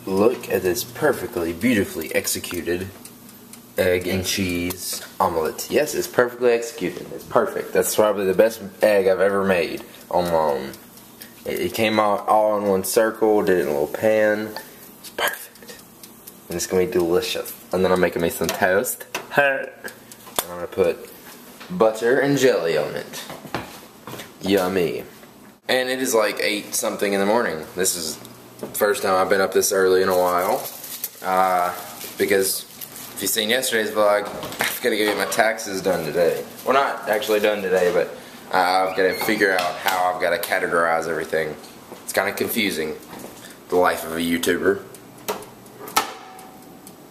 Look at this perfectly, beautifully executed egg and cheese omelet. Yes, it's perfectly executed. It's perfect. That's probably the best egg I've ever made on my own. It came out all in one circle, did it in a little pan. It's perfect. And it's going to be delicious. And then I'm making me some toast. And I'm going to put butter and jelly on it. Yummy. And it is like 8 something in the morning. This is the first time I've been up this early in a while. Because if you've seen yesterday's vlog, I've got to get my taxes done today. Well, not actually done today, but I've got to figure out how I've got to categorize everything. It's kind of confusing. The life of a YouTuber.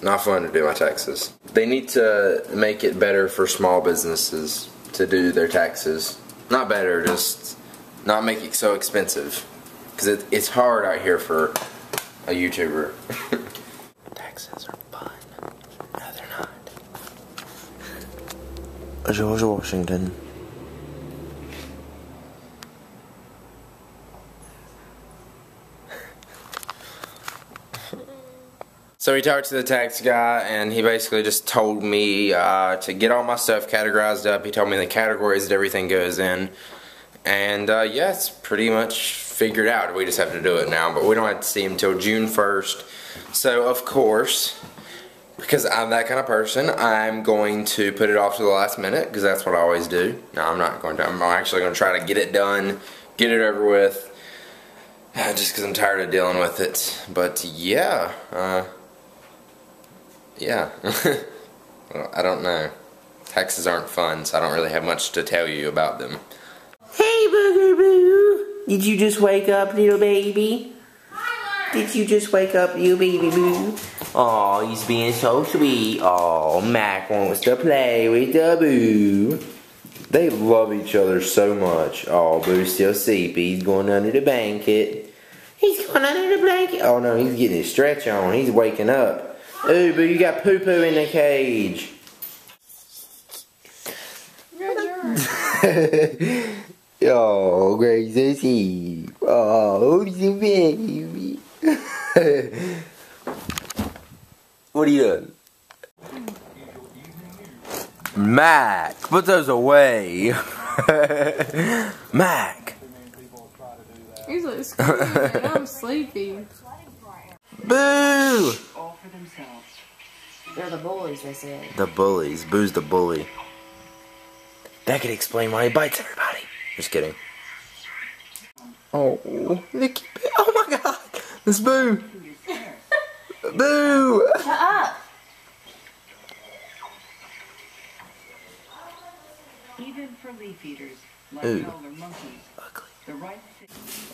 Not fun to do my taxes. They need to make it better for small businesses to do their taxes. Not better, just not make it so expensive. Because it's hard out here for a YouTuber. Taxes are fun. No, they're not. George Washington. So we talked to the tax guy, and he basically just told me to get all my stuff categorized up. He told me the categories that everything goes in. And yeah, it's pretty much figured out. We just have to do it now, but we don't have to see him until June 1st. So of course, because I'm that kind of person, I'm going to put it off to the last minute, because that's what I always do. No, I'm not going to. I'm actually going to try to get it done, get it over with, just because I'm tired of dealing with it. But yeah, yeah. Well, I don't know. Taxes aren't fun, so I don't really have much to tell you about them. Hey, Booger Boo! Did you just wake up, little baby? Did you just wake up, little baby boo? Aw, he's being so sweet. Aw, Mac wants to play with the Boo. They love each other so much. Aw, Boo's still sleepy. He's going under the blanket. He's going under the blanket. Oh no, he's getting his stretch on. He's waking up. Ooh, Boo, you got poo-poo in the cage. Oh, great to see. Oh, you baby. What are you doing? Mac, put those away. Mac. He's like, excuse me, I'm sleepy. Boo! All for themselves. They're the bullies, they said. The bullies. Boo's the bully. That could explain why he bites everybody. Just kidding. Oh, look. Oh my god. It's Boo. Boo. Shut up. Even for leaf eaters, like Ooh. elder monkeys, Ugly. the right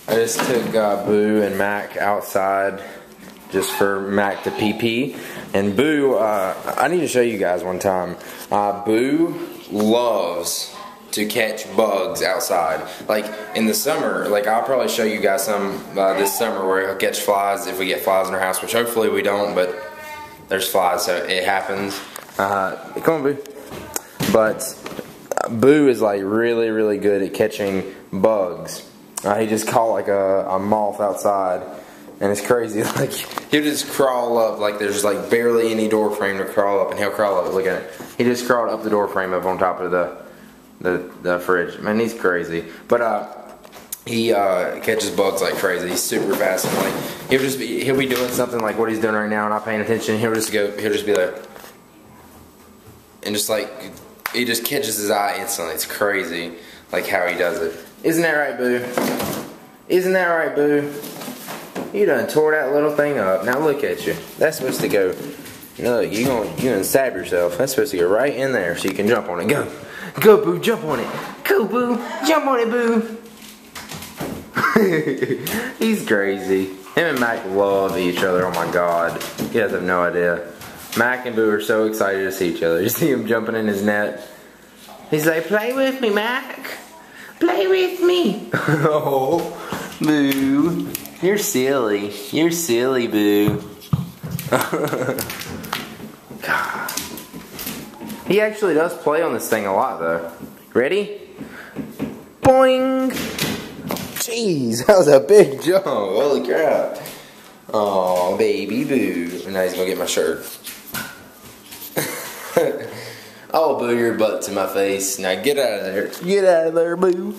I just took Boo and Mac outside just for Mac to pee. And Boo, I need to show you guys one time. Boo loves to catch bugs outside. Like in the summer, like I'll probably show you guys some this summer where he'll catch flies if we get flies in our house, which hopefully we don't, but there's flies, so it happens. Come on, Boo. But Boo is like really, really good at catching bugs. He just caught like a moth outside, and it's crazy. Like he'll just crawl up, like there's like barely any door frame to crawl up, and he'll crawl up. Look at it. He just crawled up the door frame up on top of the fridge. Man, he's crazy. But he catches bugs like crazy. He's super fast, and like he'll be doing something like what he's doing right now, not paying attention. He'll just be like, and just like he just catches his eye instantly. It's crazy, like how he does it. Isn't that right, Boo? Isn't that right, Boo? You done tore that little thing up. Now look at you. That's supposed to go. No, you gonna stab yourself. That's supposed to go right in there so you can jump on it. Go. Go, Boo, jump on it. Go, Boo, jump on it, Boo. He's crazy. Him and Mac love each other. Oh my god. You guys have no idea. Mac and Boo are so excited to see each other. You see him jumping in his net. He's like, play with me, Mac. Play with me. Oh, Boo. You're silly. You're silly, Boo. God. He actually does play on this thing a lot, though. Ready? Boing! Jeez, that was a big jump. Holy crap. Oh, baby Boo. And now he's gonna get my shirt. Oh, Boo, your butt's in my face. Now get out of there. Get out of there, Boo.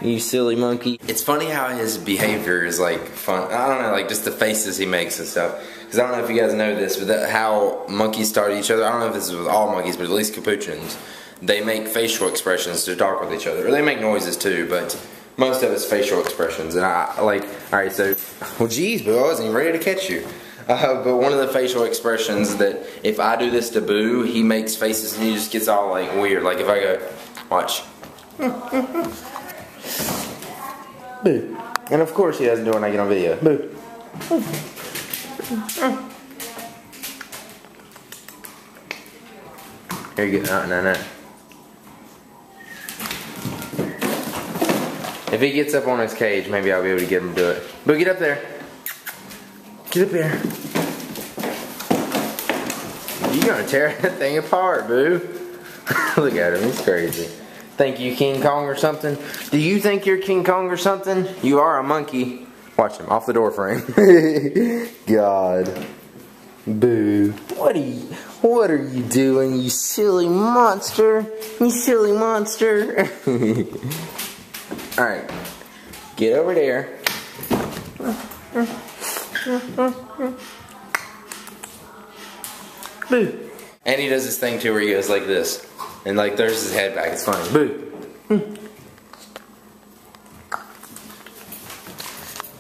You silly monkey. It's funny how his behavior is like fun. I don't know, like just the faces he makes and stuff. Because I don't know if you guys know this, but how monkeys start each other. I don't know if this is with all monkeys, but at least capuchins. They make facial expressions to talk with each other. Or they make noises too, but most of it's facial expressions. And I like, alright, so, well, geez, Boo, I wasn't even ready to catch you. But one of the facial expressions that if I do this to Boo, he makes faces and he just gets all like weird. Like if I go, watch. Boo. And of course he doesn't do it when I get on video. Boo. Here you go. No. If he gets up on his cage, maybe I'll be able to get him to do it. Boo, get up there. Get up here. You're gonna tear that thing apart, Boo. Look at him, he's crazy. Think you King Kong or something? Do you think you're King Kong or something? You are a monkey. Watch him, off the door frame. God. Boo. What are you doing, you silly monster? You silly monster. Alright. Get over there. Boo. And he does this thing too where he goes like this. And like throws his head back. It's funny. Boo.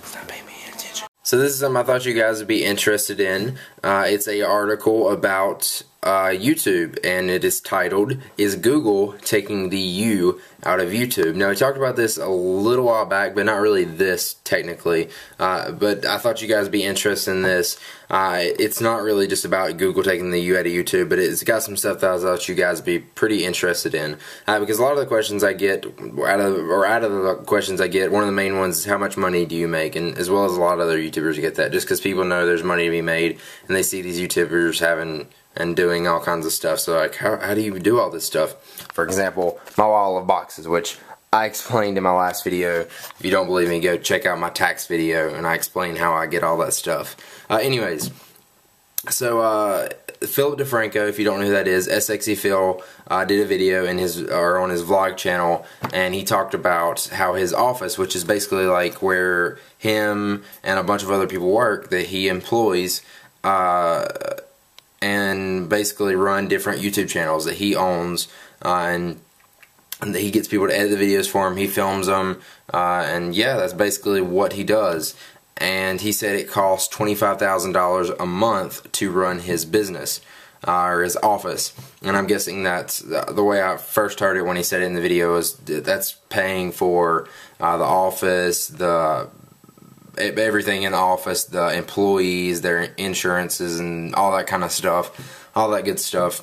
Stop paying me attention. So this is something I thought you guys would be interested in. It's an article about YouTube, and it is titled, "Is Google Taking the U Out of YouTube?" Now, we talked about this a little while back, but not really this technically. But I thought you guys would be interested in this. It's not really just about Google taking the U out of YouTube, but it's got some stuff that I thought you guys would be pretty interested in. Because a lot of the questions I get, out of the questions I get, one of the main ones is how much money do you make, and as well as a lot of other YouTubers get that, just because people know there's money to be made, and they see these YouTubers having and doing all kinds of stuff. So like, how do you do all this stuff? For example, my wall of boxes, which I explained in my last video. If you don't believe me, go check out my tax video, and I explain how I get all that stuff. Anyways, so Philip DeFranco, if you don't know who that is, SXE Phil, did a video in on his vlog channel, and he talked about how his office, which is basically like where him and a bunch of other people work that he employs, and basically run different YouTube channels that he owns, and that he gets people to edit the videos for him, he films them, and yeah, that's basically what he does. And he said it costs $25,000 a month to run his business, or his office. And I'm guessing that's the way I first heard it when he said it in the video, is that's paying for the office, everything in the office, the employees, their insurances, and all that kind of stuff, all that good stuff.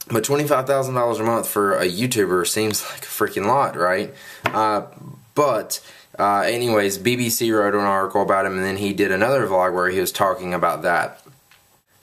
But $25,000 a month for a YouTuber seems like a freaking lot, right? Anyways, BBC wrote an article about him, and then he did another vlog where he was talking about that.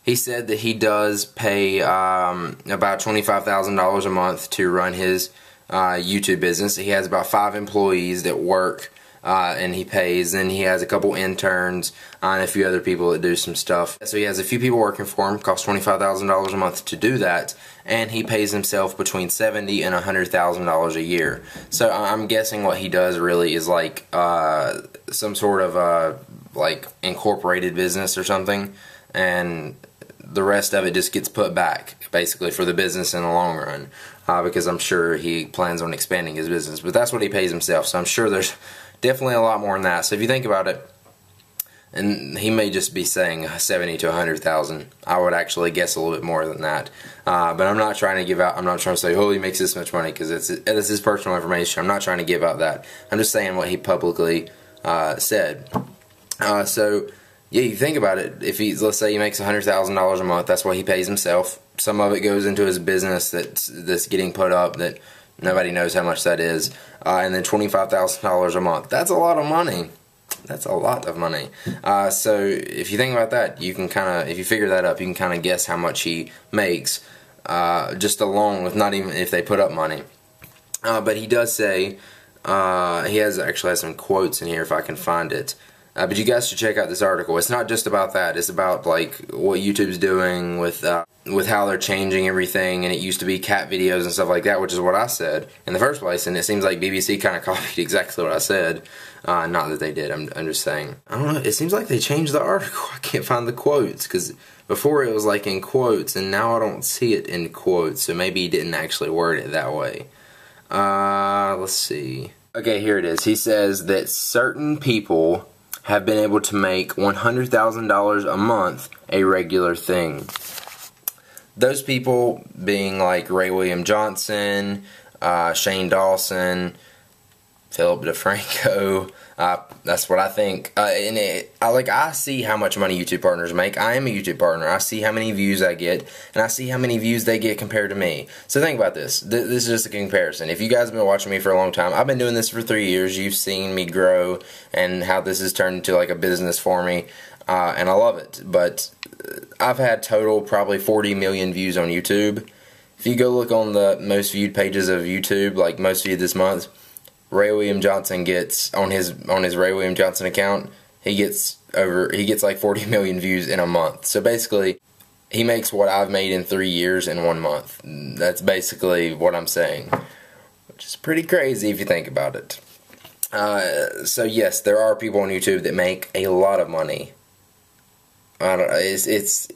He said that he does pay about $25,000 a month to run his YouTube business. He has about 5 employees that work, and he pays. Then he has a couple interns and a few other people that do some stuff. So he has a few people working for him. Costs $25,000 a month to do that, and he pays himself between $70,000 and $100,000 a year. So I'm guessing what he does really is like some sort of like incorporated business or something, and the rest of it just gets put back basically for the business in the long run, because I'm sure he plans on expanding his business. But that's what he pays himself, so I'm sure there's definitely a lot more than that. So if you think about it, and he may just be saying 70 to 100,000. I would actually guess a little bit more than that. But I'm not trying to give out, I'm not trying to say, oh, he makes this much money, because it's his personal information. I'm not trying to give out that. I'm just saying what he publicly said. So yeah, you think about it. If let's say he makes $100,000 a month, that's what he pays himself. Some of it goes into his business that's getting put up that nobody knows how much that is. And then $25,000 a month. That's a lot of money. That's a lot of money. So if you think about that, you can kind of, if you figure that up, you can kind of guess how much he makes, just alone with not even if they put up money. But he does say, he actually has some quotes in here if I can find it. But you guys should check out this article. It's not just about that. It's about like what YouTube's doing with how they're changing everything. And it used to be cat videos and stuff like that, which is what I said in the first place. And it seems like BBC kind of copied exactly what I said. Not that they did. I'm just saying. I don't know. It seems like they changed the article. I can't find the quotes because before it was like in quotes, and now I don't see it in quotes. So maybe he didn't actually word it that way. Let's see. Okay, here it is. He says that certain people have been able to make $100,000 a month a regular thing. Those people being like Ray William Johnson, Shane Dawson, Philip DeFranco. That's what I think. I see how much money YouTube partners make. I am a YouTube partner. I see how many views I get, and I see how many views they get compared to me. So think about this. This is just a comparison. If you guys have been watching me for a long time, I've been doing this for 3 years. You've seen me grow and how this has turned into like a business for me, and I love it. But I've had total probably 40 million views on YouTube. If you go look on the most viewed pages of YouTube, like most viewed this month, Ray William Johnson gets on his Ray William Johnson account, he gets like 40 million views in a month. So basically, he makes what I've made in 3 years in 1 month. That's basically what I'm saying, which is pretty crazy if you think about it. So yes, there are people on YouTube that make a lot of money. I don't know. It's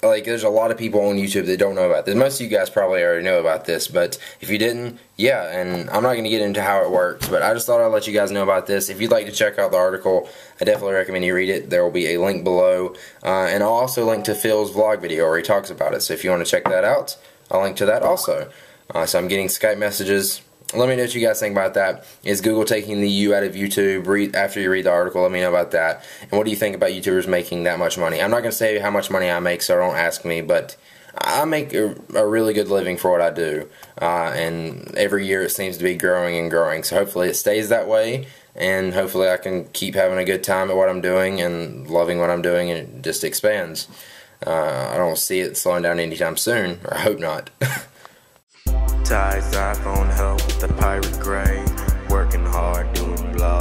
like there's a lot of people on YouTube that don't know about this. Most of you guys probably already know about this, but if you didn't, yeah, and I'm not going to get into how it works, but I just thought I'd let you guys know about this. If you'd like to check out the article, I definitely recommend you read it. There will be a link below, and I'll also link to Phil's vlog video where he talks about it, so if you want to check that out, I'll link to that also. So I'm getting Skype messages. Let me know what you guys think about that. Is Google taking the U out of YouTube? After you read the article, let me know about that. And what do you think about YouTubers making that much money? I'm not going to say how much money I make, so don't ask me, but I make a really good living for what I do. And every year it seems to be growing and growing. So hopefully it stays that way, and hopefully I can keep having a good time at what I'm doing and loving what I'm doing, and it just expands. I don't see it slowing down anytime soon, or I hope not. Ties, iPhone help with the pirate gray, working hard, doing blogs.